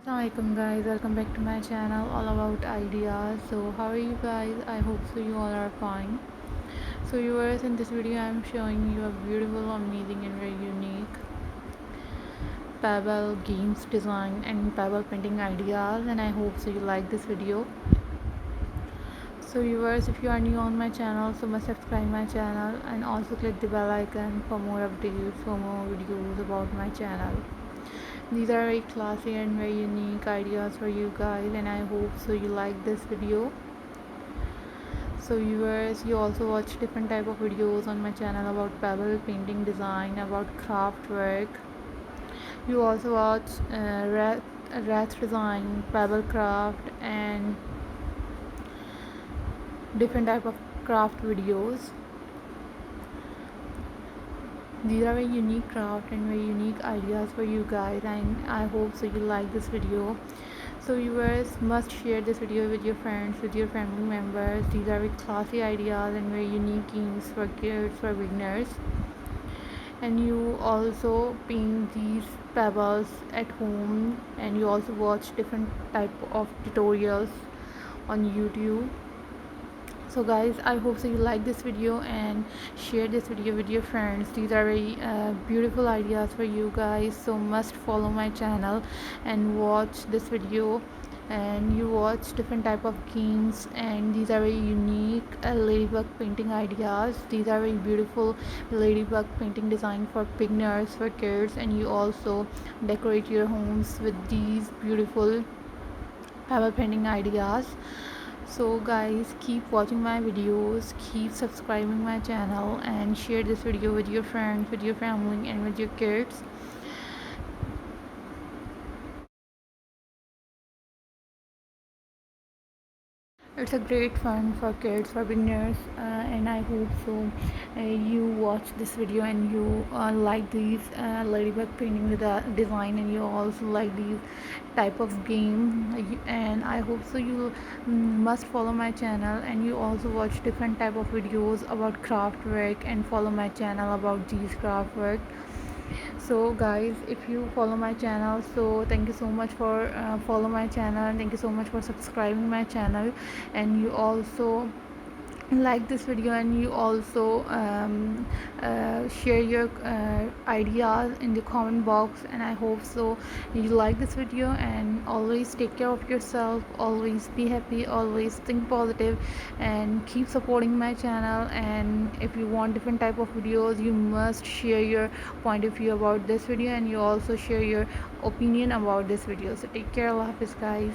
Assalamu-Alaikum guys, welcome back to my channel all about ideas. So how are you guys? I hope so you all are fine. So viewers, in this video I'm showing you a beautiful, amazing and very unique pebble games design and pebble painting ideas, and I hope so you like this video. So viewers, if you are new on my channel, so must subscribe my channel and also click the bell icon for more updates, for more videos about my channel. These are very classy and very unique ideas for you guys, and I hope so you like this video. So viewers, you also watch different type of videos on my channel about pebble painting design, about craft work. You also watch wreath design, pebble craft, and different type of craft videos. These are very unique craft and very unique ideas for you guys, and I hope so you like this video. So viewers must share this video with your friends, with your family members. These are very classy ideas and very unique games for kids, for beginners. And you also paint these pebbles at home, and you also watch different type of tutorials on YouTube. So guys, I hope so you like this video and share this video with your friends. These are very beautiful ideas for you guys, so must follow my channel and watch this video, and you watch different type of games. And these are very unique ladybug painting ideas. These are very beautiful ladybug painting design for beginners, for kids, and you also decorate your homes with these beautiful pebble painting ideas. So guys, keep watching my videos, keep subscribing my channel, and share this video with your friends, with your family, and with your kids. It's a great fun for kids, for beginners, and I hope so you watch this video and you like these ladybug painting with the design, and you also like these type of game. And I hope so you must follow my channel, and you also watch different type of videos about craft work, and follow my channel about these craft work. So guys, if you follow my channel, so thank you so much for follow my channel, and thank you so much for subscribing my channel. And you also like this video, and you also share your ideas in the comment box. And I hope so you like this video, and always take care of yourself, always be happy, always think positive, and keep supporting my channel. And if you want different type of videos, you must share your point of view about this video, and you also share your opinion about this video. So take care. Allah Hafiz guys.